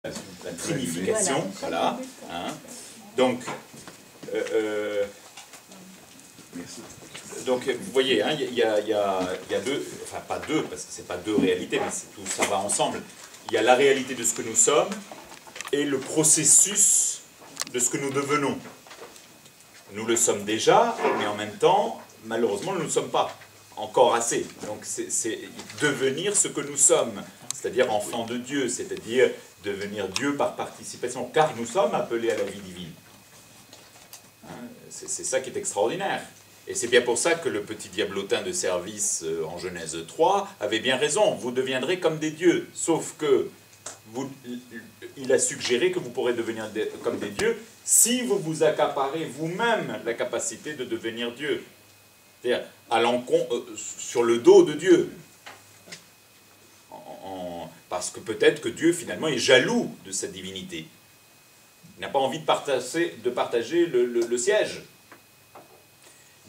la trinification, voilà. Hein. Donc, vous voyez, hein, il y a deux, enfin pas deux, parce que c'est pas deux réalités, mais tout ça va ensemble. Il y a la réalité de ce que nous sommes et le processus de ce que nous devenons. Nous le sommes déjà, mais en même temps, malheureusement, nous ne le sommes pas encore assez. Donc c'est devenir ce que nous sommes, c'est-à-dire enfants de Dieu, c'est-à-dire devenir Dieu par participation, car nous sommes appelés à la vie divine. Hein, c'est ça qui est extraordinaire. Et c'est bien pour ça que le petit diablotin de service en Genèse 3 avait bien raison, vous deviendrez comme des dieux, sauf que il a suggéré que vous pourrez devenir comme des dieux si vous vous accaparez vous-même la capacité de devenir Dieu. C'est-à-dire sur le dos de Dieu. Parce que peut-être que Dieu, finalement, est jaloux de cette divinité. Il n'a pas envie de partager le siège.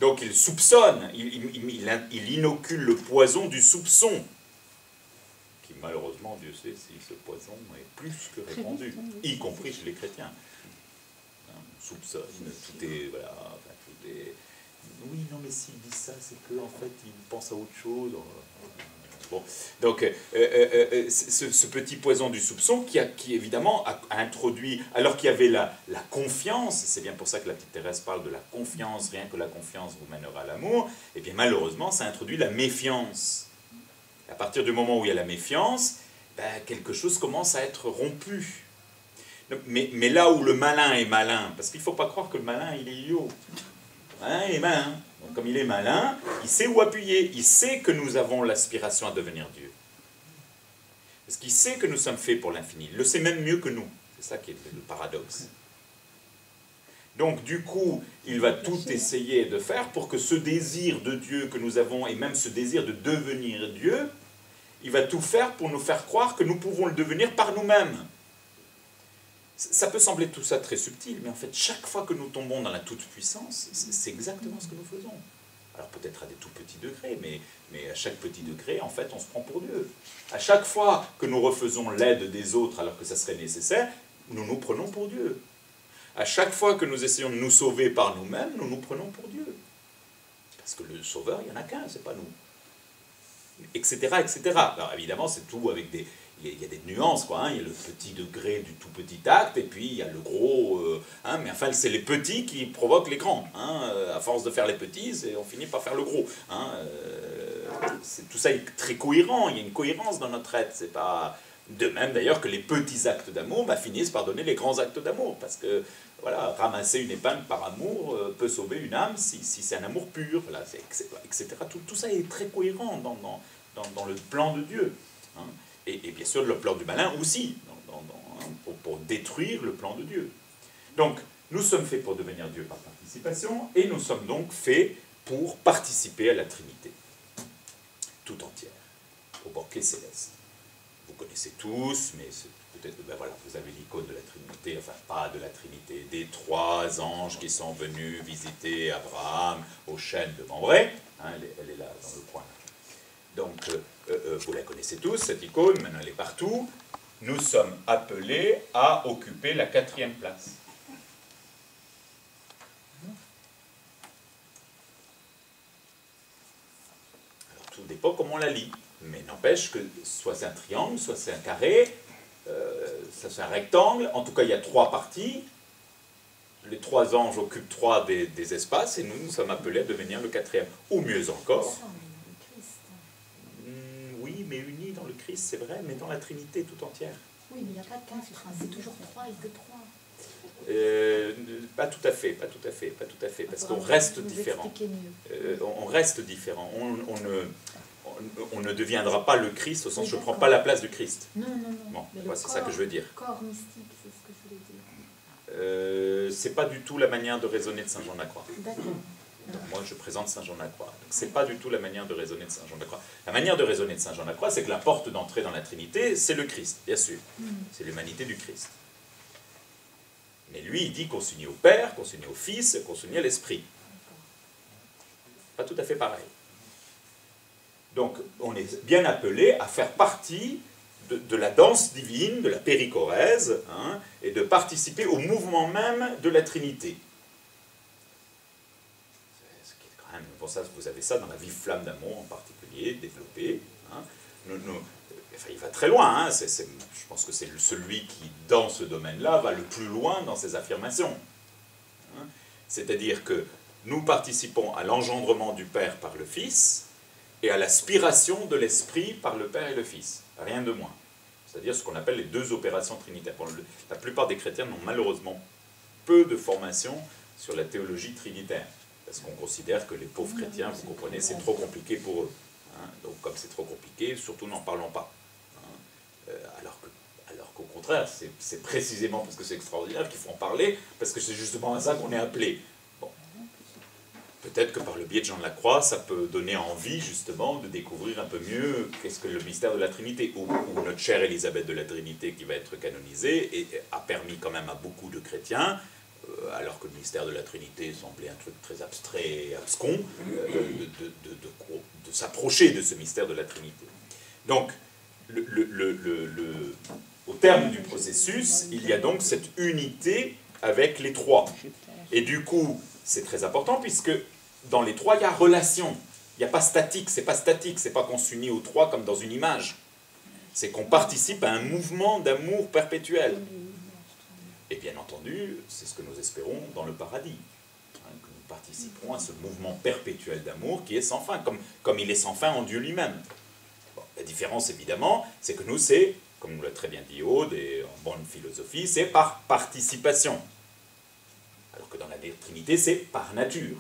Donc il soupçonne, il inocule le poison du soupçon. Qui, malheureusement, Dieu sait si ce poison est plus que répandu, y compris chez les chrétiens. On soupçonne, tout est... Voilà, enfin, tout est... Oui, non, mais s'il dit ça, c'est qu'en fait, il pense à autre chose. Bon, donc, ce petit poison du soupçon qui évidemment, a introduit, alors qu'il y avait la confiance, c'est bien pour ça que la petite Thérèse parle de la confiance, rien que la confiance vous mènera à l'amour, et bien malheureusement, ça introduit la méfiance. À partir du moment où il y a la méfiance, ben, quelque chose commence à être rompu. Mais là où le malin est malin, parce qu'il ne faut pas croire que le malin, il est idiot. Hein, il est malin. Donc, comme il est malin, il sait où appuyer. Il sait que nous avons l'aspiration à devenir Dieu. Parce qu'il sait que nous sommes faits pour l'infini. Il le sait même mieux que nous. C'est ça qui est le paradoxe. Donc, du coup, il va tout essayer de faire pour que ce désir de Dieu que nous avons, et même ce désir de devenir Dieu, il va tout faire pour nous faire croire que nous pouvons le devenir par nous-mêmes. Ça peut sembler tout ça très subtil, mais en fait, chaque fois que nous tombons dans la toute-puissance, c'est exactement ce que nous faisons. Alors peut-être à des tout petits degrés, mais à chaque petit degré, en fait, on se prend pour Dieu. À chaque fois que nous refaisons l'aide des autres alors que ça serait nécessaire, nous nous prenons pour Dieu. À chaque fois que nous essayons de nous sauver par nous-mêmes, nous nous prenons pour Dieu. Parce que le sauveur, il n'y en a qu'un, c'est pas nous. Etc., etc. Alors évidemment, c'est tout avec des... Il y a des nuances, quoi, hein. Il y a le petit degré du tout petit acte, et puis il y a le gros... hein, mais enfin, c'est les petits qui provoquent les grands. Hein. À force de faire les petits, on finit par faire le gros. Hein. Tout ça est très cohérent, il y a une cohérence dans notre être. C'est pas... De même d'ailleurs que les petits actes d'amour finissent par donner les grands actes d'amour, parce que voilà, ramasser une épingle par amour peut sauver une âme si c'est un amour pur, voilà, etc. Tout ça est très cohérent dans le plan de Dieu. Hein. Et bien sûr, le plan du malin aussi, pour détruire le plan de Dieu. Donc, nous sommes faits pour devenir Dieu par participation, et nous sommes donc faits pour participer à la Trinité, tout entière, au banquet céleste. Vous connaissez tous, mais peut-être que voilà, vous avez l'icône de la Trinité, enfin pas de la Trinité, des 3 anges qui sont venus visiter Abraham au chêne de Mambré, hein, elle est là dans le coin. Donc, vous la connaissez tous, cette icône, maintenant elle est partout. Nous sommes appelés à occuper la 4e place. Alors, tout dépend comment on la lit. Mais n'empêche que soit c'est un triangle, soit c'est un carré, soit c'est un rectangle. En tout cas, il y a 3 parties. Les 3 anges occupent 3 des espaces, et nous sommes appelés à devenir le 4e. Ou mieux encore... Oui, mais unis dans le Christ, c'est vrai, mais dans la Trinité tout entière. Oui, mais il n'y a pas de 4, c'est toujours 3 et 2, 3. Pas tout à fait, parce qu'on reste différent. On reste différent. On ne deviendra pas le Christ au sens je ne prends pas la place du Christ. Non. Bon, c'est ça que je veux dire. Le corps mystique, c'est ce que je voulais dire. C'est pas du tout la manière de raisonner de Saint Jean de la Croix. D'accord. Moi, je présente Saint Jean de la Croix. Donc, c'est pas du tout la manière de raisonner de Saint Jean de la Croix. La manière de raisonner de Saint Jean de la Croix, c'est que la porte d'entrée dans la Trinité, c'est le Christ, bien sûr. C'est l'humanité du Christ. Mais lui, il dit qu'on s'unit au Père, qu'on s'unit au Fils, qu'on s'unit à l'Esprit. Pas tout à fait pareil. Donc, on est bien appelé à faire partie de la danse divine, de la périchorèse, hein, et de participer au mouvement même de la Trinité. Ce qui est quand même, pour ça, vous avez ça dans la vive flamme d'amour en particulier, développée. Hein. Enfin, il va très loin, hein, je pense que c'est celui qui, dans ce domaine-là, va le plus loin dans ses affirmations. Hein. C'est-à-dire que nous participons à l'engendrement du Père par le Fils et à l'aspiration de l'Esprit par le Père et le Fils. Rien de moins. C'est-à-dire ce qu'on appelle les deux opérations trinitaires. Bon, la plupart des chrétiens n'ont malheureusement peu de formation sur la théologie trinitaire. Parce qu'on considère que les pauvres chrétiens, vous comprenez, c'est trop compliqué pour eux. Hein. Donc comme c'est trop compliqué, surtout n'en parlons pas. Hein. Alors qu'au contraire, c'est précisément parce que c'est extraordinaire qu'il faut en parler, parce que c'est justement à ça qu'on est appelé. Bon. Peut-être que par le biais de Jean de la Croix, ça peut donner envie justement de découvrir un peu mieux qu'est-ce que le mystère de la Trinité, ou notre chère Élisabeth de la Trinité qui va être canonisée, et a permis quand même à beaucoup de chrétiens, alors que le mystère de la Trinité semblait un truc très abstrait et abscon, de s'approcher de ce mystère de la Trinité. Donc, au terme du processus, il y a donc cette unité avec les trois. Et du coup, c'est très important puisque dans les trois, il y a relation. Il n'y a pas statique, c'est pas qu'on s'unit aux trois comme dans une image. C'est qu'on participe à un mouvement d'amour perpétuel. Et bien entendu, c'est ce que nous espérons dans le paradis. Hein, que nous participerons à ce mouvement perpétuel d'amour qui est sans fin, comme il est sans fin en Dieu lui-même. Bon, la différence, évidemment, c'est que nous, c'est, comme nous l'a très bien dit Aude, et en bonne philosophie, c'est par participation. Alors que dans la Trinité, c'est par nature.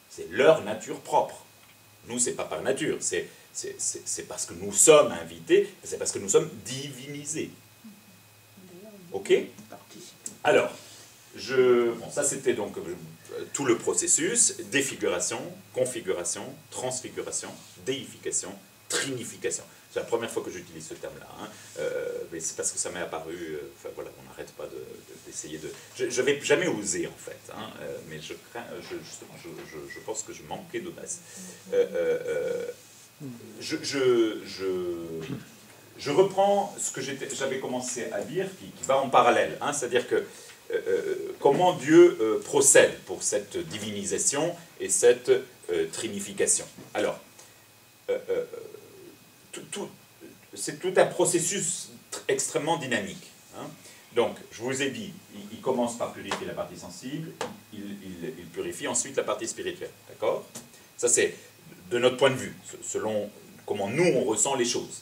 C'est leur nature propre. Nous, c'est pas par nature, c'est parce que nous sommes invités, c'est parce que nous sommes divinisés. Ok? Alors, bon, ça c'était donc tout le processus, défiguration, configuration, transfiguration, déification, trinification. C'est la première fois que j'utilise ce terme-là, hein. Mais c'est parce que ça m'est apparu, enfin voilà, on n'arrête pas d'essayer de... Je n'avais jamais osé en fait, hein, mais je pense que je manquais d'audace. Je reprends ce que j'avais commencé à dire, qui va en parallèle, hein, c'est-à-dire que comment Dieu procède pour cette divinisation et cette trinification. Alors, c'est tout un processus extrêmement dynamique. Hein. Donc, je vous ai dit, il commence par purifier la partie sensible, il purifie ensuite la partie spirituelle. D'accord? Ça, c'est de notre point de vue, selon comment nous, on ressent les choses.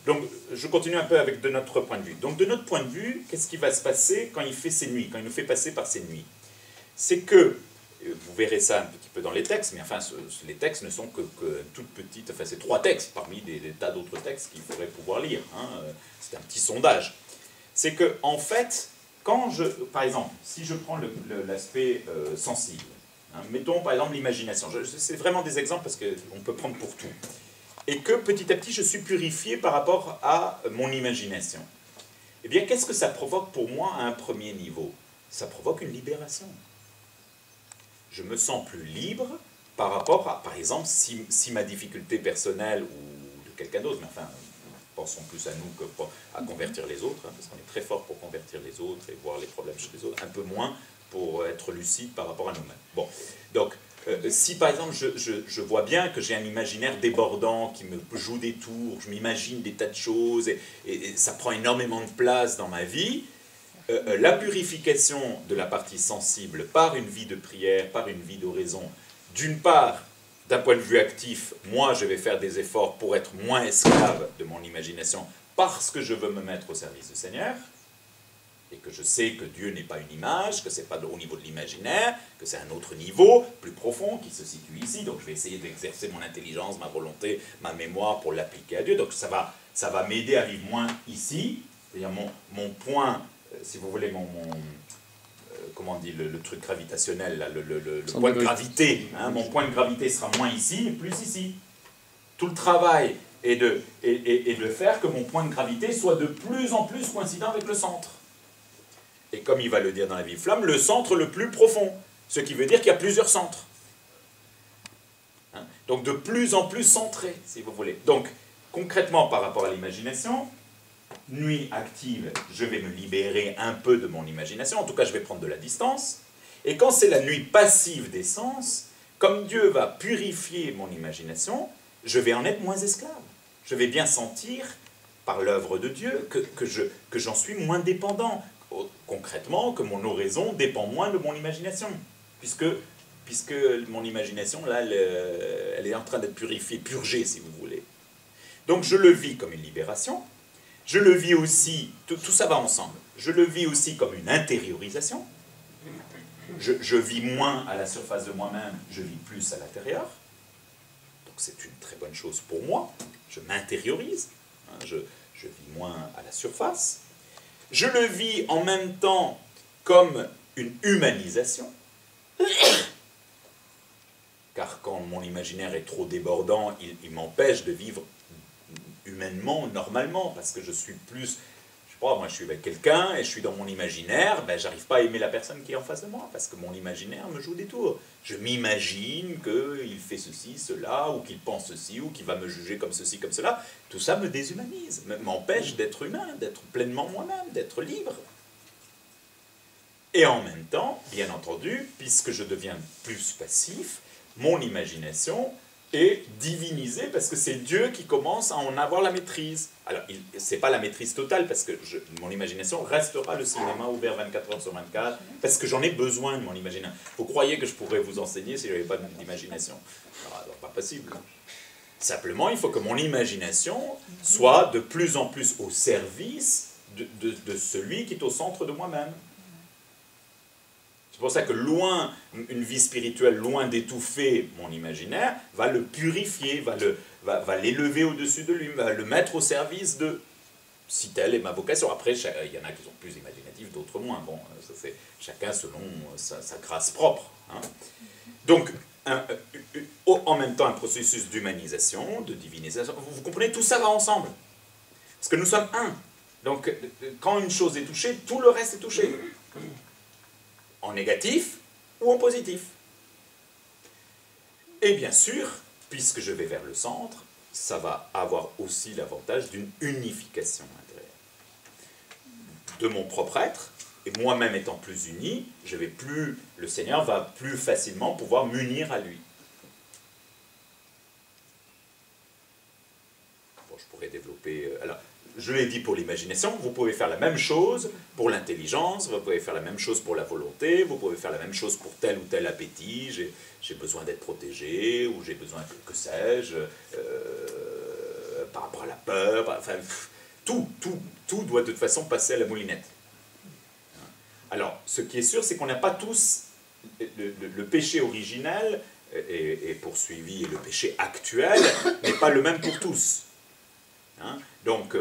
Donc, je continue un peu avec de notre point de vue. Donc, de notre point de vue, qu'est-ce qui va se passer quand il fait ses nuits, quand il nous fait passer par ses nuits? C'est que, vous verrez ça un petit peu dans les textes, mais enfin, les textes ne sont que toutes petites, enfin, c'est 3 textes parmi des tas d'autres textes qu'il faudrait pouvoir lire. Hein. C'est un petit sondage. C'est que, en fait, par exemple, si je prends l'aspect sensible, hein, mettons par exemple l'imagination, c'est vraiment des exemples parce qu'on peut prendre pour tout. Et que petit à petit je suis purifié par rapport à mon imagination. Eh bien, qu'est-ce que ça provoque pour moi à un premier niveau? Ça provoque une libération. Je me sens plus libre par rapport à, par exemple, si ma difficulté personnelle ou de quelqu'un d'autre, mais enfin, pensons plus à nous que à convertir les autres, hein, parce qu'on est très fort pour convertir les autres et voir les problèmes chez les autres, un peu moins pour être lucide par rapport à nous-mêmes. Bon, donc, si par exemple je vois bien que j'ai un imaginaire débordant qui me joue des tours, je m'imagine des tas de choses et ça prend énormément de place dans ma vie, la purification de la partie sensible par une vie de prière, par une vie d'oraison, d'une part, d'un point de vue actif, moi je vais faire des efforts pour être moins esclave de mon imagination parce que je veux me mettre au service du Seigneur, et que je sais que Dieu n'est pas une image, que ce n'est pas au niveau de l'imaginaire, que c'est un autre niveau, plus profond, qui se situe ici. Donc je vais essayer d'exercer mon intelligence, ma volonté, ma mémoire pour l'appliquer à Dieu. Donc ça va m'aider à vivre moins ici. C'est-à-dire mon point, si vous voulez, comment on dit, le truc gravitationnel, là, le point de gravité. Hein, mon point de gravité sera moins ici, mais plus ici. Tout le travail est de faire que mon point de gravité soit de plus en plus coïncident avec le centre. Et comme il va le dire dans la vive flamme, le centre le plus profond. Ce qui veut dire qu'il y a plusieurs centres. Hein? Donc de plus en plus centré, si vous voulez. Donc, concrètement par rapport à l'imagination, nuit active, je vais me libérer un peu de mon imagination, en tout cas je vais prendre de la distance, et quand c'est la nuit passive des sens, comme Dieu va purifier mon imagination, je vais en être moins esclave. Je vais bien sentir, par l'œuvre de Dieu, que j'en suis moins dépendant. Concrètement, que mon oraison dépend moins de mon imagination, puisque mon imagination, là, elle est en train d'être purifiée, purgée, si vous voulez. Donc je le vis comme une libération, je le vis aussi, tout ça va ensemble, je le vis aussi comme une intériorisation, je vis moins à la surface de moi-même, je vis plus à l'intérieur, donc c'est une très bonne chose pour moi, je m'intériorise, hein, je vis moins à la surface, je le vis en même temps comme une humanisation, car quand mon imaginaire est trop débordant, il m'empêche de vivre humainement, normalement, parce que je suis plus, je sais pas, moi je suis avec quelqu'un et je suis dans mon imaginaire, ben j'arrive pas à aimer la personne qui est en face de moi, parce que mon imaginaire me joue des tours. Je m'imagine qu'il fait ceci, cela, ou qu'il pense ceci, ou qu'il va me juger comme ceci, comme cela. Tout ça me déshumanise, m'empêche d'être humain, d'être pleinement moi-même, d'être libre. Et en même temps, bien entendu, puisque je deviens plus passif, mon imagination est divinisée parce que c'est Dieu qui commence à en avoir la maîtrise. Alors, ce n'est pas la maîtrise totale parce que mon imagination restera le cinéma ouvert 24 heures sur 24 parce que j'en ai besoin de mon imagination. Vous croyez que je pourrais vous enseigner si je n'avais pas d'imagination? Alors, pas possible. Simplement, il faut que mon imagination soit de plus en plus au service de celui qui est au centre de moi-même. C'est pour ça que une vie spirituelle, loin d'étouffer mon imaginaire, va le purifier, va l'élever au-dessus de lui, va le mettre au service de, si telle est ma vocation. Après, il y en a qui sont plus imaginatifs, d'autres moins. Bon, ça c'est chacun selon sa grâce propre. Hein. Donc, en même temps, un processus d'humanisation, de divinisation. Vous comprenez, tout ça va ensemble. Parce que nous sommes un. Donc, quand une chose est touchée, tout le reste est touché. En négatif ou en positif. Et bien sûr, puisque je vais vers le centre, ça va avoir aussi l'avantage d'une unification intérieure. De mon propre être, et moi-même étant plus uni, le Seigneur va plus facilement pouvoir m'unir à lui. Bon, je pourrais développer... alors, je l'ai dit pour l'imagination, vous pouvez faire la même chose pour l'intelligence, vous pouvez faire la même chose pour la volonté, vous pouvez faire la même chose pour tel ou tel appétit, j'ai besoin d'être protégé, ou j'ai besoin, que sais-je, par rapport à la peur, enfin, tout doit de toute façon passer à la moulinette. Alors, ce qui est sûr, c'est qu'on n'a pas tous le péché originel est poursuivi, et le péché actuel n'est pas le même pour tous. Hein? Donc,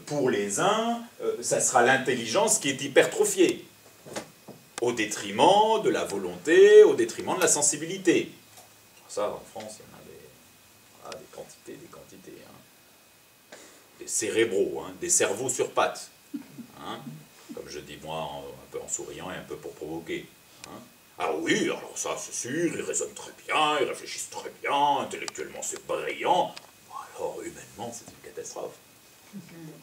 pour les uns, ça sera l'intelligence qui est hypertrophiée, au détriment de la volonté, au détriment de la sensibilité. Ça, en France, il y en a des quantités, hein. Des cérébraux, hein, des cerveaux sur pattes. Hein, comme je dis moi, un peu en souriant et un peu pour provoquer. Hein. Ah oui, alors ça, c'est sûr, ils raisonnent très bien, ils réfléchissent très bien, intellectuellement c'est brillant. Alors, humainement, c'est une catastrophe.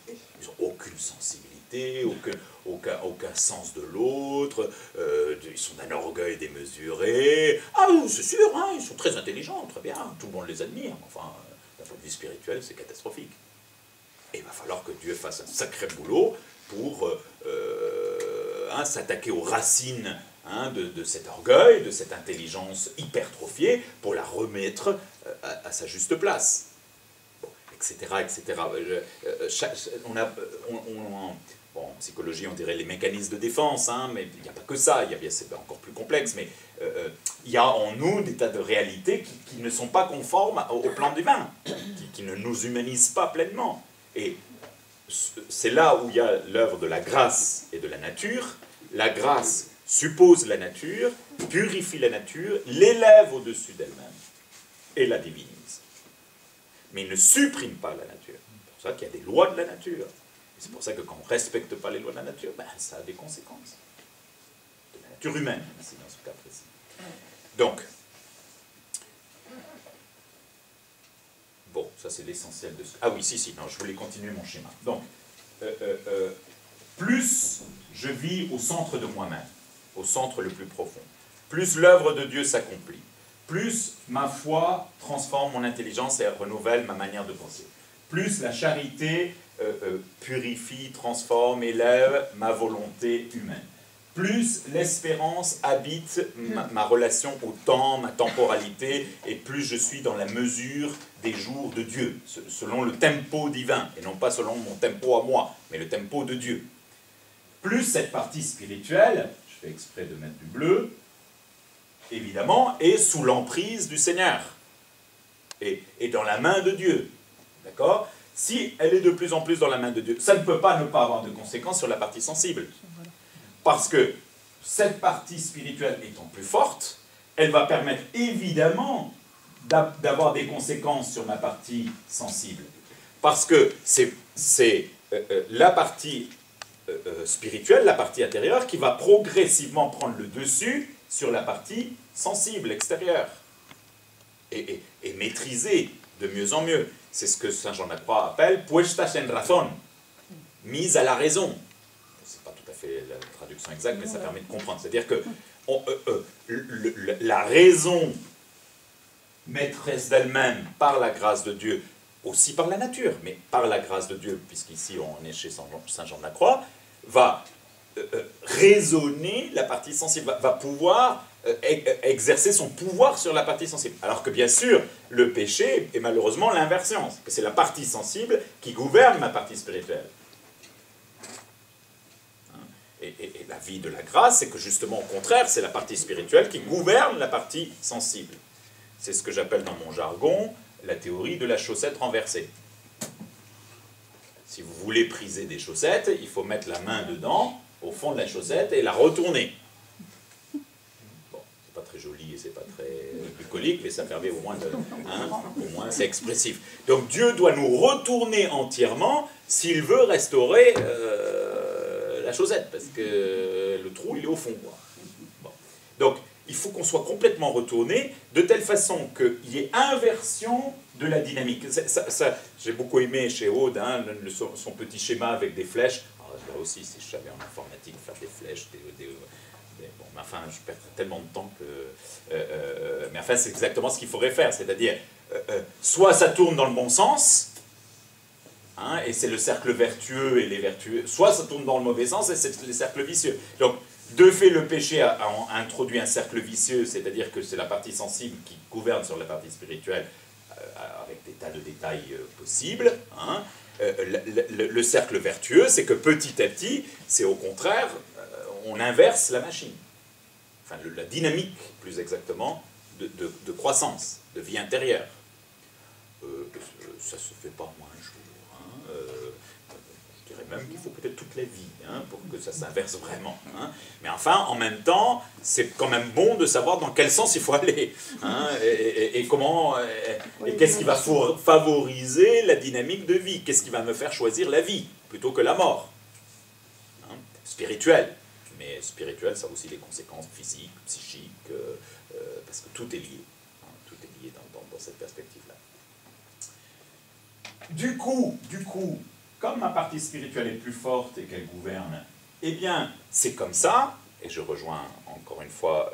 Ils n'ont aucune sensibilité, aucun sens de l'autre, ils sont d'un orgueil démesuré. Ah oui, c'est sûr, hein, ils sont très intelligents, très bien, tout le monde les admire. Enfin, d'un point de vue spirituel, c'est catastrophique. Et il va falloir que Dieu fasse un sacré boulot pour s'attaquer aux racines de cet orgueil, de cette intelligence hypertrophiée, pour la remettre à sa juste place. Etc. Bon, en psychologie, on dirait les mécanismes de défense, hein, mais il n'y a pas que ça, c'est encore plus complexe, mais il y a en nous des tas de réalités qui ne sont pas conformes au plan humain, qui ne nous humanisent pas pleinement. Et c'est là où il y a l'œuvre de la grâce et de la nature. La grâce suppose la nature, purifie la nature, l'élève au-dessus d'elle-même et la divinise. Mais il ne supprime pas la nature. C'est pour ça qu'il y a des lois de la nature. Et c'est pour ça que quand on ne respecte pas les lois de la nature, ben, ça a des conséquences. De la nature humaine, ici, dans ce cas précis. Donc, bon, ça c'est l'essentiel de ce... Ah oui, si, non, je voulais continuer mon schéma. Donc, plus je vis au centre de moi-même, au centre le plus profond, plus l'œuvre de Dieu s'accomplit, plus ma foi transforme mon intelligence et renouvelle ma manière de penser, plus la charité purifie, transforme, élève ma volonté humaine, plus l'espérance habite ma relation au temps, ma temporalité, et plus je suis dans la mesure des jours de Dieu, selon le tempo divin, et non pas selon mon tempo à moi, mais le tempo de Dieu. Plus cette partie spirituelle, je fais exprès de mettre du bleu, évidemment, est sous l'emprise du Seigneur, et dans la main de Dieu, d'accord? Si elle est de plus en plus dans la main de Dieu, ça ne peut pas ne pas avoir de conséquences sur la partie sensible. Parce que cette partie spirituelle étant plus forte, elle va permettre évidemment d'avoir des conséquences sur ma partie sensible. Parce que c'est la partie spirituelle, la partie intérieure, qui va progressivement prendre le dessus sur la partie sensible, extérieure. Et maîtriser de mieux en mieux. C'est ce que Saint Jean de la Croix appelle « puestas en razón », mise à la raison. C'est pas tout à fait la traduction exacte, mais ça permet de comprendre. C'est-à-dire que la raison maîtresse d'elle-même par la grâce de Dieu, aussi par la nature, mais par la grâce de Dieu, puisqu'ici on est chez Saint Jean de la Croix, va raisonner la partie sensible, va pouvoir exercer son pouvoir sur la partie sensible. Alors que bien sûr, le péché est malheureusement l'inversion, que c'est la partie sensible qui gouverne ma partie spirituelle. Et la vie de la grâce, c'est que justement au contraire, c'est la partie spirituelle qui gouverne la partie sensible. C'est ce que j'appelle dans mon jargon la théorie de la chaussette renversée. Si vous voulez priser des chaussettes, il faut mettre la main dedans, au fond de la chaussette, et la retourner. Bon, c'est pas très joli et c'est pas très bucolique, mais ça permet au moins de... Hein, au moins c'est expressif. Donc Dieu doit nous retourner entièrement s'il veut restaurer la chaussette, parce que le trou, il est au fond, quoi. Bon. Donc, il faut qu'on soit complètement retourné, de telle façon qu'il y ait inversion de la dynamique. J'ai beaucoup aimé chez Aude, hein, son petit schéma avec des flèches. Alors, là aussi, si je savais en informatique faire des flèches, bon, mais enfin, je perdrais tellement de temps que... mais enfin, c'est exactement ce qu'il faudrait faire, c'est-à-dire, soit ça tourne dans le bon sens, hein, et c'est le cercle vertueux et les vertueux, soit ça tourne dans le mauvais sens et c'est le cercle vicieux. Donc, de fait, le péché a introduit un cercle vicieux, c'est-à-dire que c'est la partie sensible qui gouverne sur la partie spirituelle, avec des tas de détails possibles. Hein. Le cercle vertueux, c'est que petit à petit, c'est au contraire, on inverse la machine. Enfin, la dynamique, plus exactement, de croissance, de vie intérieure. Ça ne se fait pas en un jour. Hein. Je dirais même qu'il faut peut-être toute la vie, hein, pour que ça s'inverse vraiment. Hein. Mais enfin, en même temps, c'est quand même bon de savoir dans quel sens il faut aller. Hein, et comment, et qu'est-ce qui va favoriser la dynamique de vie? Qu'est-ce qui va me faire choisir la vie, plutôt que la mort? Hein, spirituelle. Mais spirituelle, ça a aussi des conséquences physiques, psychiques, parce que tout est lié. Hein, tout est lié dans cette perspective-là. Du coup, comme ma partie spirituelle est plus forte et qu'elle gouverne, eh bien, c'est comme ça, et je rejoins encore une fois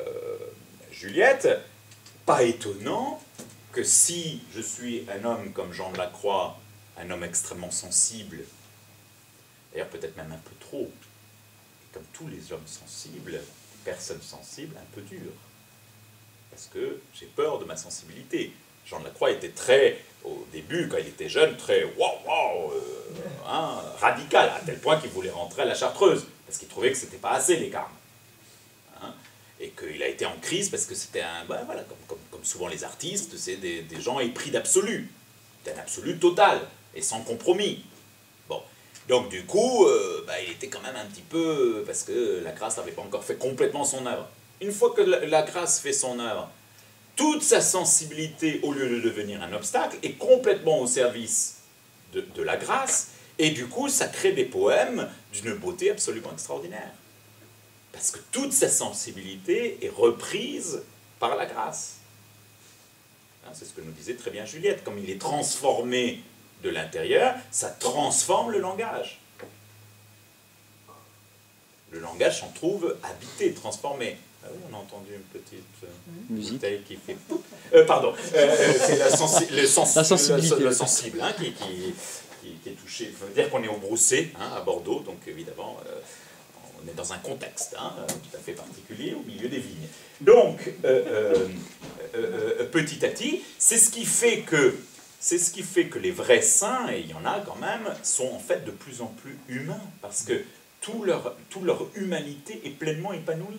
Juliette, pas étonnant que si je suis un homme comme Jean de la Croix, un homme extrêmement sensible, d'ailleurs peut-être même un peu trop, comme tous les hommes sensibles, personnes sensibles, un peu dur, parce que j'ai peur de ma sensibilité. Jean de la Croix était très, au début, quand il était jeune, très hein, radical, à tel point qu'il voulait rentrer à la Chartreuse, parce qu'il trouvait que c'était pas assez les carmes. Hein, et qu'il a été en crise parce que c'était un... Ben voilà, comme souvent les artistes, c'est des gens épris d'absolu, d'un absolu total, et sans compromis. Bon. Donc du coup, il était quand même un petit peu... parce que la grâce n'avait pas encore fait complètement son œuvre. Une fois que la grâce fait son œuvre, toute sa sensibilité, au lieu de devenir un obstacle, est complètement au service de la grâce, et du coup, ça crée des poèmes d'une beauté absolument extraordinaire. Parce que toute sa sensibilité est reprise par la grâce. Hein, c'est ce que nous disait très bien Juliette. Comme il est transformé de l'intérieur, ça transforme le langage. Le langage s'en trouve habité, transformé. Ah oui, on a entendu une petite bouteille qui fait... pardon, c'est le sensible hein, qui est touché. Ça veut dire qu'on est au Brousset, hein, à Bordeaux, donc évidemment, on est dans un contexte hein, tout à fait particulier, au milieu des vignes. Donc, petit à petit, c'est ce qui fait que les vrais saints, et il y en a quand même, sont en fait de plus en plus humains, parce que toute leur humanité est pleinement épanouie,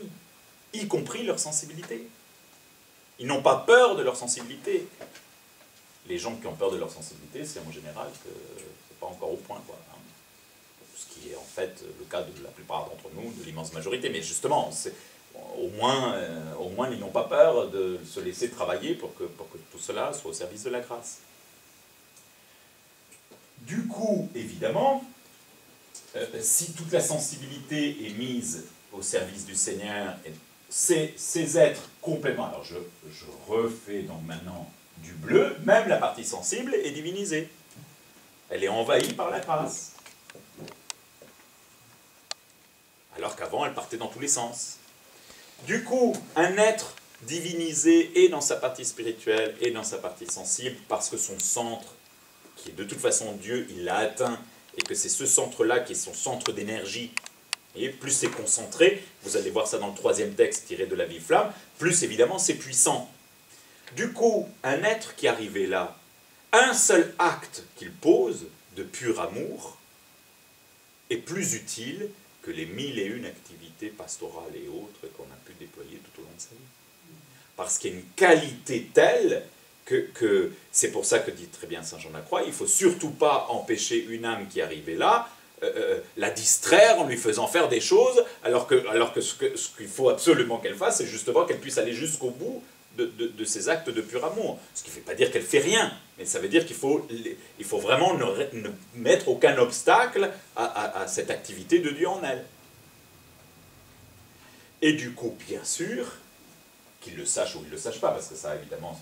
y compris leur sensibilité. Ils n'ont pas peur de leur sensibilité. Les gens qui ont peur de leur sensibilité, c'est en général que c'est pas encore au point, quoi. Hein. Ce qui est en fait le cas de la plupart d'entre nous, de l'immense majorité. Mais justement, au moins ils n'ont pas peur de se laisser travailler pour que tout cela soit au service de la grâce. Du coup, évidemment, si toute la sensibilité est mise au service du Seigneur, ces êtres complètement... Alors je refais donc maintenant du bleu, même la partie sensible est divinisée. Elle est envahie par la grâce. Alors qu'avant, elle partait dans tous les sens. Du coup, un être divinisé est dans sa partie spirituelle et dans sa partie sensible, parce que son centre, qui est de toute façon Dieu, il l'a atteint, et que c'est ce centre-là qui est son centre d'énergie. Et plus c'est concentré, vous allez voir ça dans le 3e texte tiré de la vive flamme, plus évidemment c'est puissant. Du coup, un être qui arrivait là, un seul acte qu'il pose de pur amour est plus utile que les 1001 activités pastorales et autres qu'on a pu déployer tout au long de sa vie. Parce qu'il y a une qualité telle que c'est pour ça que dit très bien Saint Jean de la Croix, il ne faut surtout pas empêcher une âme qui arrivait là, la distraire en lui faisant faire des choses, alors que ce qu'il faut absolument qu'elle fasse, c'est justement qu'elle puisse aller jusqu'au bout de ses actes de pur amour. Ce qui ne veut pas dire qu'elle ne fait rien, mais ça veut dire qu'il faut vraiment ne mettre aucun obstacle à cette activité de Dieu en elle. Et du coup, bien sûr, qu'il le sache ou il ne le sache pas, parce que ça, évidemment,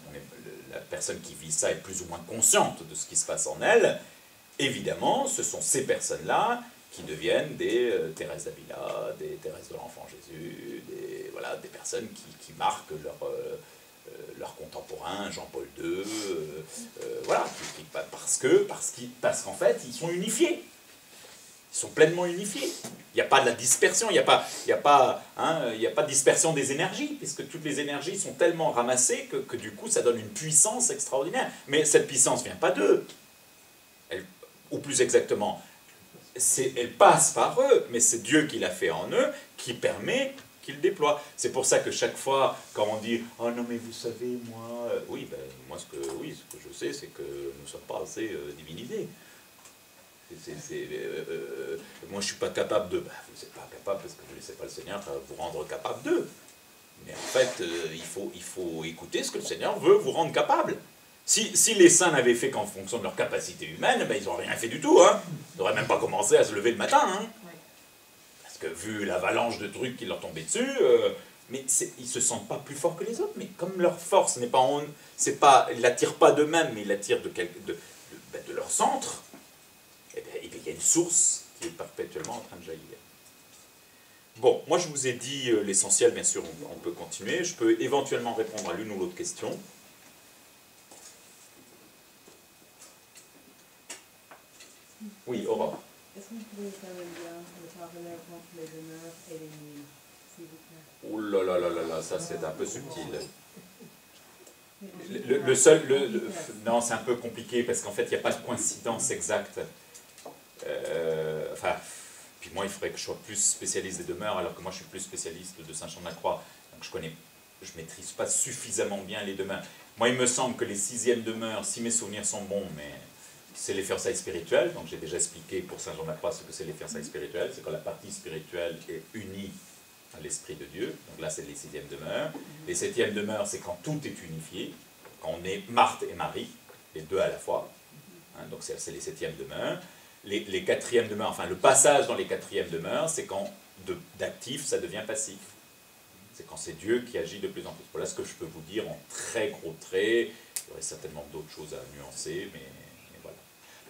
la personne qui vit ça est plus ou moins consciente de ce qui se passe en elle. Évidemment, ce sont ces personnes-là qui deviennent des Thérèse d'Avila, des Thérèse de l'Enfant Jésus, des personnes qui marquent leur contemporain, Jean-Paul II, parce qu'en fait, ils sont unifiés. Ils sont pleinement unifiés. Il n'y a pas de la dispersion, il n'y a pas de dispersion des énergies, puisque toutes les énergies sont tellement ramassées que du coup, ça donne une puissance extraordinaire. Mais cette puissance ne vient pas d'eux. Ou plus exactement, elle passe par eux, mais c'est Dieu qui l'a fait en eux, qui permet qu'ils déploient. C'est pour ça que chaque fois, quand on dit « Oh non, mais vous savez, moi... » Oui, moi, ce que je sais, c'est que nous ne sommes pas assez divinisés. Moi, je ne suis pas capable de... vous n'êtes pas capable parce que je ne laissais pas le Seigneur vous rendre capable d'eux. Mais en fait, il faut écouter ce que le Seigneur veut vous rendre capable. Si les saints n'avaient fait qu'en fonction de leur capacité humaine, ils n'auraient rien fait du tout. Hein. Ils n'auraient même pas commencé à se lever le matin. Hein. Parce que vu l'avalanche de trucs qui leur tombaient dessus, mais ils ne se sentent pas plus forts que les autres. Mais comme leur force n'est pas... ils ne l'attirent pas d'eux-mêmes, mais ils l'attirent de leur centre, il y a une source qui est perpétuellement en train de jaillir. Bon, moi je vous ai dit l'essentiel, bien sûr, on peut continuer. Je peux éventuellement répondre à l'une ou l'autre question. Oui, Aurore. Est-ce que vous pouvez faire le lien, le parallèle entre les demeures et les nuits, s'il vous plaît? Oh là, ça c'est un peu subtil. Non, c'est un peu compliqué parce qu'en fait, il n'y a pas de coïncidence exacte. Puis moi, il faudrait que je sois plus spécialiste des demeures, alors que moi, je suis plus spécialiste de Saint Jean de la Croix. Donc, je maîtrise pas suffisamment bien les demeures. Moi, il me semble que les 6e demeures, si mes souvenirs sont bons, mais c'est les fiançailles spirituelles. Donc, j'ai déjà expliqué pour Saint Jean de la Croix ce que c'est les fiançailles spirituelles. C'est quand la partie spirituelle est unie à l'Esprit de Dieu. Donc là, c'est les 6e demeures. Les 7e demeures, c'est quand tout est unifié, quand on est Marthe et Marie, les deux à la fois. Hein, donc, c'est les 7e demeures. Les 4e demeures, enfin, le passage dans les 4e demeures, c'est quand d'actif, ça devient passif. C'est quand c'est Dieu qui agit de plus en plus. Voilà ce que je peux vous dire en très gros traits. Il y aurait certainement d'autres choses à nuancer, mais voilà.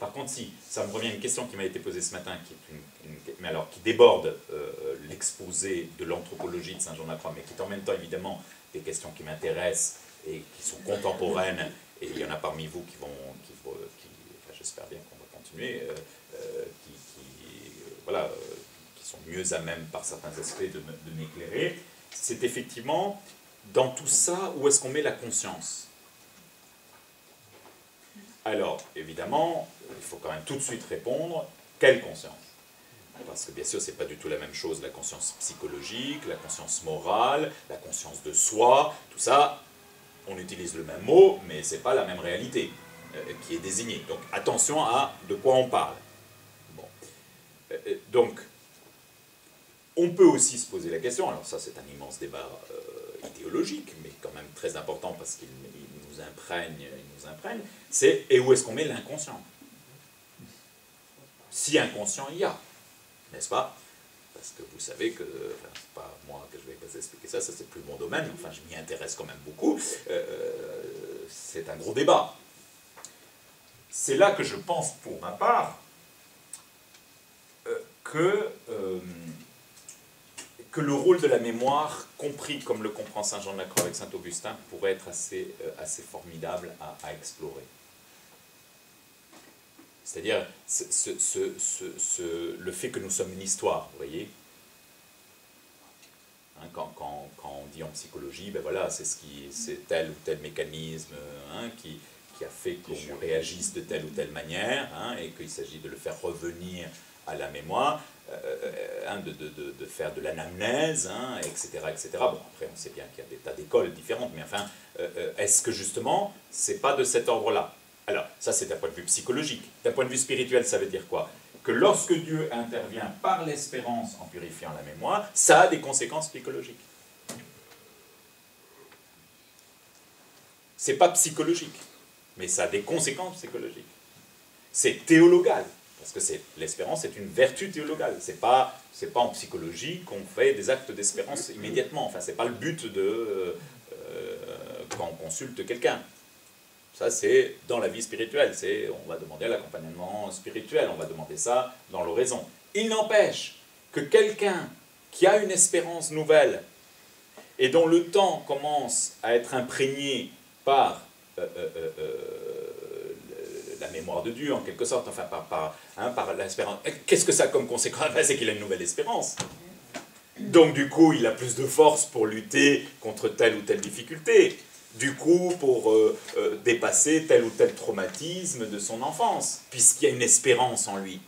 Par contre, si, ça me revient à une question qui m'a été posée ce matin, mais alors qui déborde l'exposé de l'anthropologie de Saint Jean de la Croix, mais qui est en même temps évidemment des questions qui m'intéressent et qui sont contemporaines, et il y en a parmi vous qui vont enfin, j'espère bien qu'on va continuer, voilà, qui sont mieux à même par certains aspects de m'éclairer. C'est effectivement, dans tout ça, où est-ce qu'on met la conscience? Alors, évidemment, il faut quand même tout de suite répondre, quelle conscience? Parce que bien sûr, ce n'est pas du tout la même chose, la conscience psychologique, la conscience morale, la conscience de soi, tout ça, on utilise le même mot, mais ce n'est pas la même réalité qui est désignée. Donc attention à de quoi on parle. Bon. Donc, on peut aussi se poser la question, alors ça c'est un immense débat idéologique, mais quand même très important parce qu'il nous imprègne, c'est et où est-ce qu'on met l'inconscient? Si inconscient il y a, n'est-ce pas? Parce que vous savez que, enfin, c'est pas moi que je vais vous expliquer ça, ça c'est plus mon domaine, enfin je m'y intéresse quand même beaucoup, c'est un gros débat. C'est là que je pense pour ma part que le rôle de la mémoire, compris comme le comprend Saint Jean de la Croix avec Saint Augustin, pourrait être assez formidable à explorer. C'est-à-dire le fait que nous sommes une histoire, vous voyez. Hein, quand on dit en psychologie, ben voilà, c'est tel ou tel mécanisme qui a fait qu'on réagisse de telle ou telle manière, et qu'il s'agit de le faire revenir à la mémoire, de faire de l'anamnèse, etc., etc. Bon, après, on sait bien qu'il y a des tas d'écoles différentes, mais enfin, est-ce que justement, c'est pas de cet ordre-là? Alors, ça c'est d'un point de vue psychologique. D'un point de vue spirituel, ça veut dire quoi? Que lorsque Dieu intervient par l'espérance en purifiant la mémoire, ça a des conséquences psychologiques. C'est pas psychologique, mais ça a des conséquences psychologiques. C'est théologal. Parce que l'espérance est une vertu théologale. C'est pas en psychologie qu'on fait des actes d'espérance immédiatement. Enfin, c'est pas le but quand on consulte quelqu'un. Ça, c'est dans la vie spirituelle. On va demander l'accompagnement spirituel. On va demander ça dans l'oraison. Il n'empêche que quelqu'un qui a une espérance nouvelle et dont le temps commence à être imprégné par la mémoire de Dieu, en quelque sorte, enfin par l'espérance. Qu'est-ce que ça a comme conséquence? C'est qu'il a une nouvelle espérance. Donc du coup, il a plus de force pour lutter contre telle ou telle difficulté. Du coup, pour dépasser tel ou tel traumatisme de son enfance, puisqu'il y a une espérance en lui.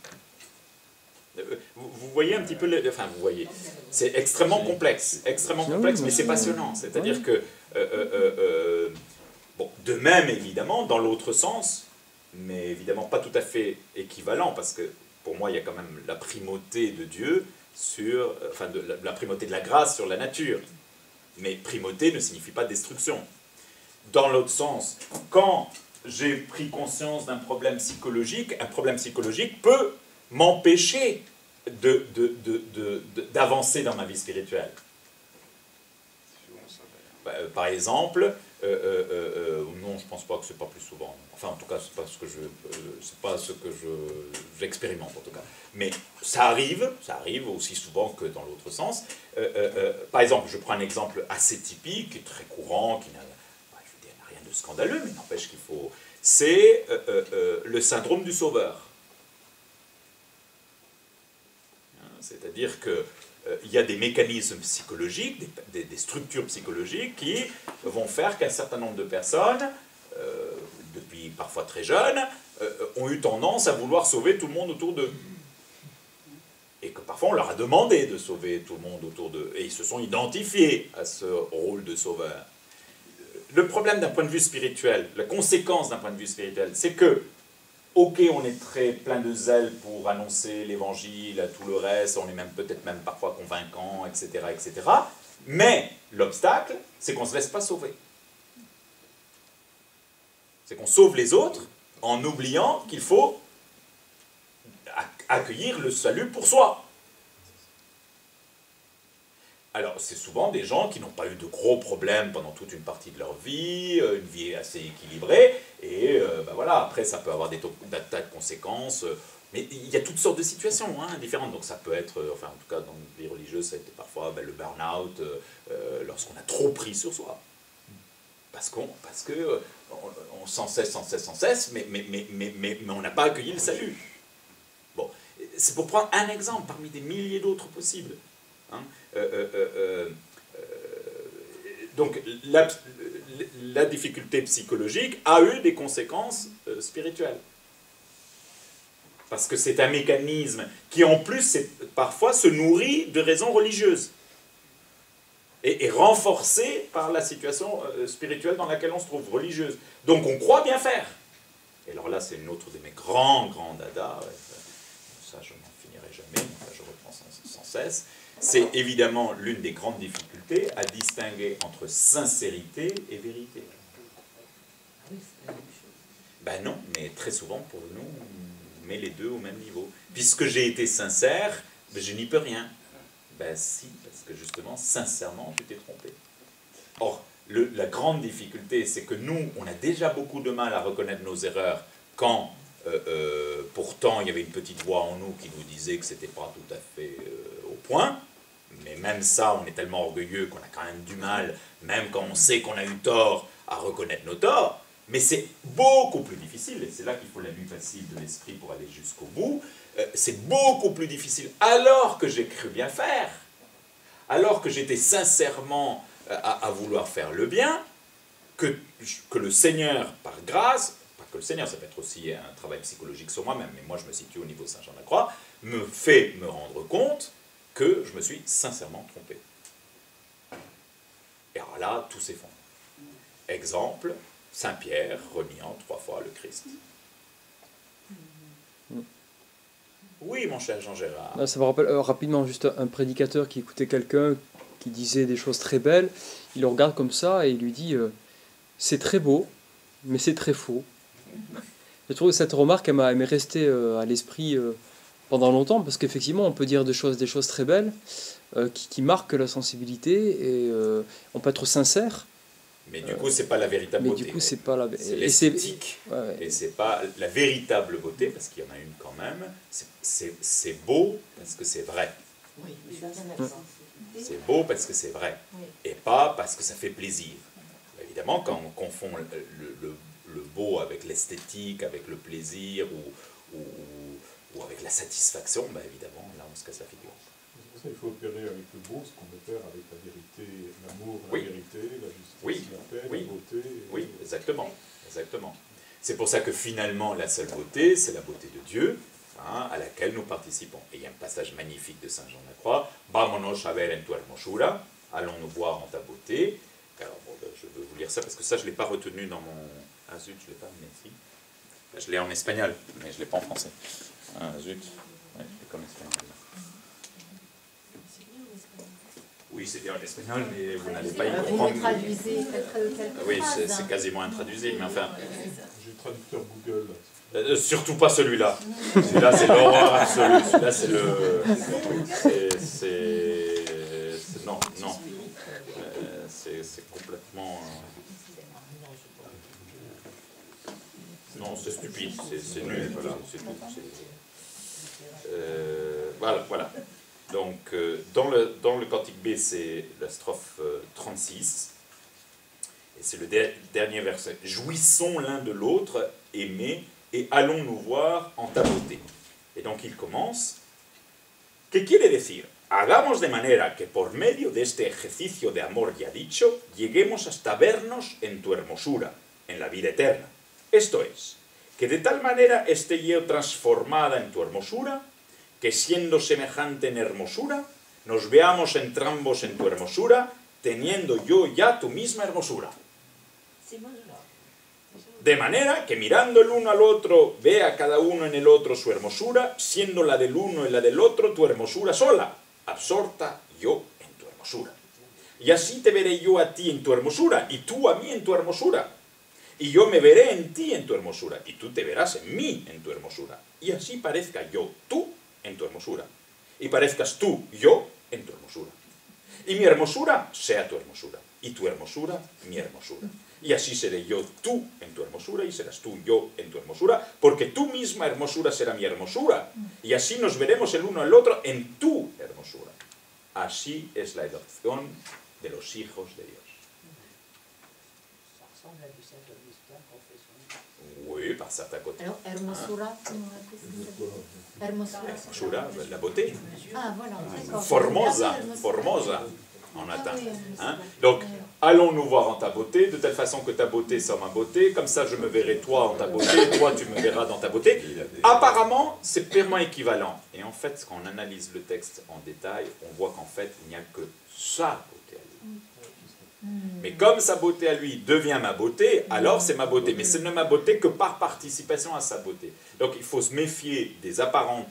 Vous voyez un petit peu, enfin vous voyez, c'est extrêmement complexe, mais c'est passionnant. C'est-à-dire que, bon, de même évidemment, dans l'autre sens, mais évidemment pas tout à fait équivalent, parce que pour moi il y a quand même la primauté de Dieu sur, enfin la primauté de la grâce sur la nature. Mais primauté ne signifie pas destruction. Dans l'autre sens, quand j'ai pris conscience d'un problème psychologique, un problème psychologique peut m'empêcher d'avancer dans ma vie spirituelle. Par exemple, non, je pense pas que c'est pas plus souvent. Enfin, en tout cas, c'est pas ce que j'expérimente en tout cas. Mais ça arrive aussi souvent que dans l'autre sens. Par exemple, je prends un exemple assez typique, très courant, qui n'a rien de scandaleux, mais n'empêche qu'il faut. C'est le syndrome du sauveur. C'est-à-dire que il y a des mécanismes psychologiques, des structures psychologiques qui vont faire qu'un certain nombre de personnes, depuis parfois très jeunes, ont eu tendance à vouloir sauver tout le monde autour d'eux. Et que parfois on leur a demandé de sauver tout le monde autour d'eux. Et ils se sont identifiés à ce rôle de sauveur. Le problème d'un point de vue spirituel, la conséquence d'un point de vue spirituel, c'est que ok, on est très plein de zèle pour annoncer l'évangile, tout le reste, on est peut-être même parfois convaincant, etc., etc. Mais l'obstacle, c'est qu'on ne se laisse pas sauver. C'est qu'on sauve les autres en oubliant qu'il faut accueillir le salut pour soi. Alors, c'est souvent des gens qui n'ont pas eu de gros problèmes pendant toute une partie de leur vie, une vie assez équilibrée, et ben voilà, après ça peut avoir des tas de conséquences, mais il y a toutes sortes de situations hein, différentes, donc ça peut être, enfin en tout cas dans une vie religieuse, ça a été parfois ben, le burn-out, lorsqu'on a trop pris sur soi, parce que on sans cesse, mais on n'a pas accueilli le salut. Bon, c'est pour prendre un exemple parmi des milliers d'autres possibles. Hein. Donc la difficulté psychologique a eu des conséquences spirituelles. Parce que c'est un mécanisme qui en plus parfois se nourrit de raisons religieuses. Et est renforcé par la situation spirituelle dans laquelle on se trouve, religieuse. Donc on croit bien faire. Et alors là c'est une autre de mes grands dadas, ça je n'en finirai jamais, enfin, je reprends sans cesse. C'est évidemment l'une des grandes difficultés à distinguer entre sincérité et vérité. Oui, c'est la même chose. Ben non, mais très souvent pour nous, on met les deux au même niveau. Puisque j'ai été sincère, ben je n'y peux rien. Ben si, parce que justement, sincèrement, tu t'es trompé. Or, la grande difficulté, c'est que nous, on a déjà beaucoup de mal à reconnaître nos erreurs quand, pourtant, il y avait une petite voix en nous qui nous disait que ce n'était pas tout à fait au point. Mais même ça, on est tellement orgueilleux qu'on a quand même du mal, même quand on sait qu'on a eu tort, à reconnaître nos torts. Mais c'est beaucoup plus difficile, et c'est là qu'il faut la nuit facile de l'esprit pour aller jusqu'au bout, c'est beaucoup plus difficile, alors que j'ai cru bien faire, alors que j'étais sincèrement à vouloir faire le bien, que le Seigneur, par grâce, pas que le Seigneur, ça peut être aussi un travail psychologique sur moi-même, mais moi je me situe au niveau de Saint-Jean-de-la-Croix, me fait me rendre compte que je me suis sincèrement trompé. Et alors là, tout s'effondre. Exemple, Saint-Pierre reniant 3 fois le Christ. Oui, mon cher Jean-Gérard. Ça me rappelle rapidement juste un prédicateur qui écoutait quelqu'un qui disait des choses très belles. Il le regarde comme ça et il lui dit c'est très beau, mais c'est très faux. Je trouve que cette remarque, elle m'est restée à l'esprit pendant longtemps, parce qu'effectivement, on peut dire des choses très belles qui marquent la sensibilité, et on peut être sincère. Mais du coup, c'est pas la véritable beauté. Mais du coup, c'est pas la... C'est l'esthétique. Ouais. Et c'est pas la véritable beauté, parce qu'il y en a une quand même. C'est beau parce que c'est vrai. Oui, je suis bien d'accord. C'est beau parce que c'est vrai. Oui. Et pas parce que ça fait plaisir. Évidemment, quand on confond le beau avec l'esthétique, avec le plaisir, ou avec la satisfaction, ben évidemment, là, on se casse la figure. C'est pour ça qu'il faut opérer avec le beau, ce qu'on opère avec la vérité, l'amour, Oui. la vérité, la justice, Oui. la paix, Oui. la beauté. Oui, exactement. Exactement. C'est pour ça que finalement, la seule beauté, c'est la beauté de Dieu, hein, à laquelle nous participons. Et il y a un passage magnifique de Saint Jean de la Croix, Vámonos a ver en tu hermosura, allons nous voir en ta beauté. Alors, bon, ben, je veux vous lire ça, parce que ça, je ne l'ai pas retenu dans mon... Ah zut, je ne l'ai pas amené ici. Je l'ai en espagnol, mais je ne l'ai pas en français. Ah zut, ouais, je l'ai comme espagnol. Oui, c'est bien en espagnol, mais vous n'allez pas y Vous comprendre. le traduisez quelques Oui, phrases. c'est quasiment intraduisible, mais enfin... J'ai le traducteur Google. Surtout pas celui-là. Celui-là, c'est l'horreur absolue. Celui-là, c'est le... Non, non. C'est complètement... Non, c'est stupide. C'est nul. Voilà, c'est tout. Voilà. Donc, dans le cantique B, c'est la strophe 36. Et c'est le dernier verset. Jouissons l'un de l'autre, aimés, et allons nous voir en ta beauté. Et donc il commence. ¿Qué quiere decir? Hagamos de manera que por medio de este ejercicio de amor ya dicho, lleguemos hasta vernos en tu hermosura, en la vida eterna. Esto es, que de tal manera esté yo transformada en tu hermosura, que siendo semejante en hermosura, nos veamos entrambos en tu hermosura, teniendo yo ya tu misma hermosura. De manera que mirando el uno al otro, vea cada uno en el otro su hermosura, siendo la del uno y la del otro tu hermosura sola, absorta yo en tu hermosura. Y así te veré yo a ti en tu hermosura, y tú a mí en tu hermosura. Y yo me veré en ti en tu hermosura, y tú te verás en mí en tu hermosura. Y así parezca yo tú en tu hermosura, y parezcas tú yo en tu hermosura. Y mi hermosura sea tu hermosura. Y tu hermosura, mi hermosura. Y así seré yo tú en tu hermosura y serás tú yo en tu hermosura, porque tu misma hermosura será mi hermosura. Y así nos veremos el uno al otro en tu hermosura. Así es la adopción de los hijos de Dios. Ça ressemble à du Saint Augustin qu'on fait son... Oui, par certains côtés. Alors, hermosura, comment on appelle ça? Hermosura. Hermosura, la beauté. Ah, voilà, d'accord. Formosa, Ah oui, hermosura. formosa en Ah latin. oui, hermosura. Hein? Donc, allons nous voir en ta beauté, de telle façon que ta beauté soit ma beauté, comme ça je me verrai toi en ta beauté, toi tu me verras dans ta beauté. Apparemment, c'est purement équivalent. Et en fait, quand on analyse le texte en détail, on voit qu'en fait, il n'y a que sa beauté à lui. Mais comme sa beauté à lui devient ma beauté, alors c'est ma beauté. Mais ce n'est ma beauté que par participation à sa beauté. Donc il faut se méfier des apparents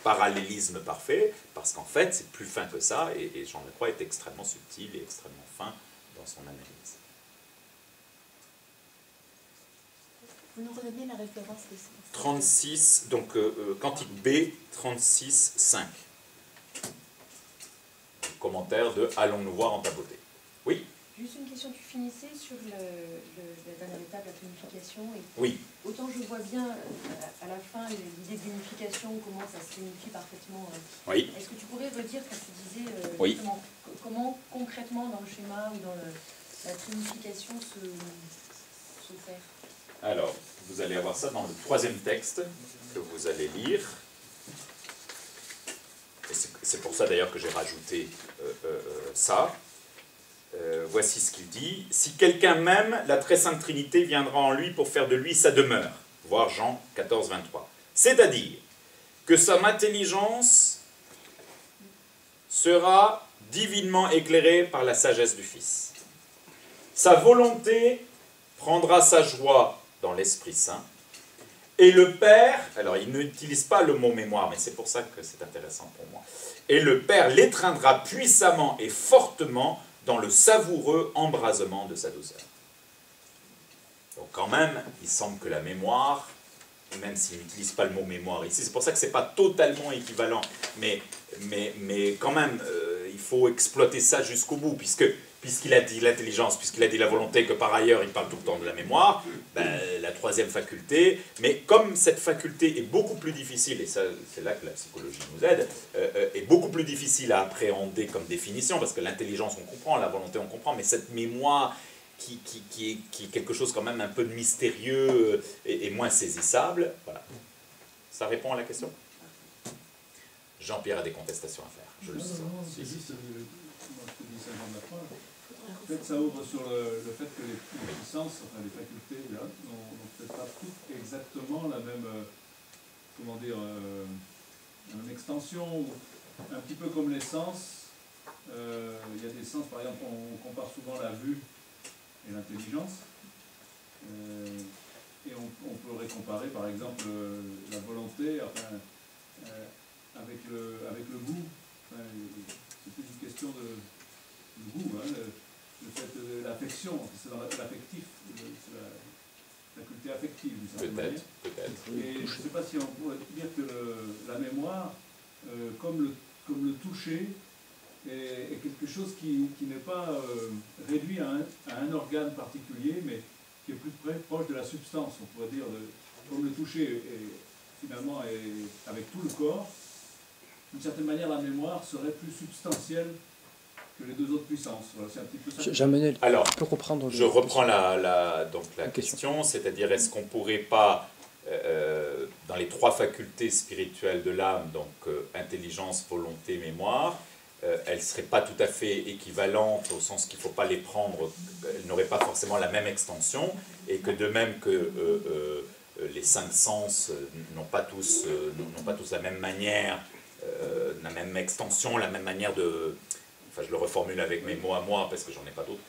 parallélismes parfaits, parce qu'en fait c'est plus fin que ça, et Jean Lacroix est extrêmement subtil et extrêmement fin dans son analyse. Vous nous redonnez la référence de ça? 36, donc cantique B, 36, 5. Commentaire de « Allons-nous voir en ta beauté ». Oui, Juste une question, tu finissais sur la dernière étape, la planification. Et oui, autant je vois bien à la fin l'idée d'unification, comment ça se unifie parfaitement. oui. Est-ce que tu pourrais redire ce que tu disais Oui. justement, comment concrètement dans le schéma ou dans la planification se faire? Alors, vous allez avoir ça dans le troisième texte que vous allez lire. Et c'est pour ça d'ailleurs que j'ai rajouté ça. Voici ce qu'il dit. « Si quelqu'un m'aime, la très sainte Trinité viendra en lui pour faire de lui sa demeure. » Voir Jean 14, 23. C'est-à-dire que son intelligence sera divinement éclairée par la sagesse du Fils. Sa volonté prendra sa joie dans l'Esprit Saint. Et le Père, alors il n'utilise pas le mot mémoire, mais c'est pour ça que c'est intéressant pour moi. Et le Père l'étreindra puissamment et fortement dans le savoureux embrasement de sa douceur. Donc quand même, il semble que la mémoire, même s'il n'utilise pas le mot mémoire ici, c'est pour ça que ce n'est pas totalement équivalent, mais quand même, il faut exploiter ça jusqu'au bout, puisqu'il a dit l'intelligence, puisqu'il a dit la volonté, que par ailleurs il parle tout le temps de la mémoire, la troisième faculté, mais comme cette faculté est beaucoup plus difficile, et ça c'est là que la psychologie nous aide, est beaucoup plus difficile à appréhender comme définition, parce que l'intelligence on comprend, la volonté on comprend, mais cette mémoire qui est quelque chose quand même un peu de mystérieux et moins saisissable, voilà. Ça répond à la question? Jean-Pierre a des contestations à faire, je le sens. Non, c'est juste, moi je te dis ça dans ma phrase. En fait, ça ouvre sur le fait que les puissances, enfin les facultés, là, n'ont peut-être pas toutes exactement la même, comment dire, une extension, un petit peu comme les sens. Il y a des sens, par exemple, on compare souvent la vue et l'intelligence. Et on pourrait comparer, par exemple, la volonté, enfin, avec le goût. Enfin, c'est plus une question de goût, hein, le fait de l'affection, c'est dans l'affectif, c'est la faculté affective d'une certaine manière. Peut-être. Et je ne sais pas si on pourrait dire que la mémoire, comme le toucher, est quelque chose qui n'est pas réduit à un organe particulier, mais qui est plus proche de la substance, on pourrait dire, comme le toucher finalement est avec tout le corps. D'une certaine manière, la mémoire serait plus substantielle que les deux autres puissances. Voilà, c'est un petit peu ça. Jean-Manuel, Alors, tu peux reprendre je reprends la question, c'est-à-dire est-ce qu'on ne pourrait pas, dans les trois facultés spirituelles de l'âme, donc intelligence, volonté, mémoire, elles ne seraient pas tout à fait équivalentes au sens qu'il ne faut pas les prendre, elles n'auraient pas forcément la même extension, et que de même que les cinq sens n'ont pas tous la même manière, la même extension, la même manière de... Enfin, je le reformule avec mes mots à moi, parce que j'en ai pas d'autres,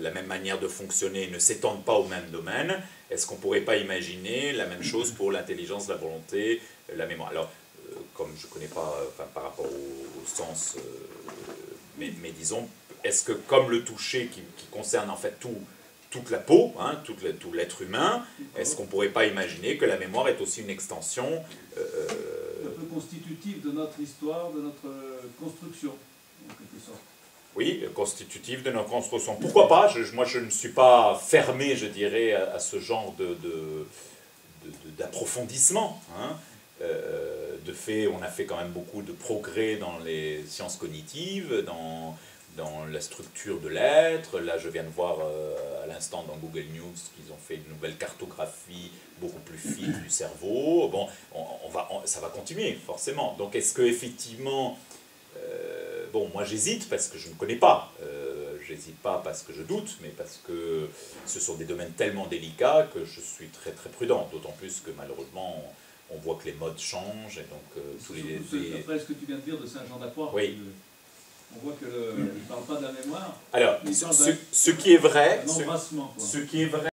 la même manière de fonctionner ne s'étendent pas au même domaine. Est-ce qu'on ne pourrait pas imaginer la même chose pour l'intelligence, la volonté, la mémoire? Alors, comme je ne connais pas par rapport au sens, mais disons, est-ce que comme le toucher qui concerne en fait toute la peau, hein, tout l'être humain, est-ce qu'on ne pourrait pas imaginer que la mémoire est aussi une extension Ça peut constitutif de notre histoire, de notre construction, en quelque sorte. Oui, constitutif de notre construction. Pourquoi pas? Moi, je ne suis pas fermé, je dirais, à ce genre d'approfondissement. Hein. De fait, on a fait quand même beaucoup de progrès dans les sciences cognitives, dans la structure de l'être. Là, je viens de voir à l'instant dans Google News qu'ils ont fait une nouvelle cartographie beaucoup plus fine du cerveau. Bon, ça va continuer, forcément. Donc, est-ce qu'effectivement... bon, moi j'hésite parce que je ne connais pas. J'hésite pas parce que je doute, mais parce que ce sont des domaines tellement délicats que je suis très très prudent. D'autant plus que malheureusement, on voit que les modes changent et donc tous les... Après ce que tu viens de dire de Saint-Jean-d'Acroix, oui. On voit qu'il ne parle pas de la mémoire. Alors, il parle ce qui est vrai, d'un embrassement, quoi. ce qui est vrai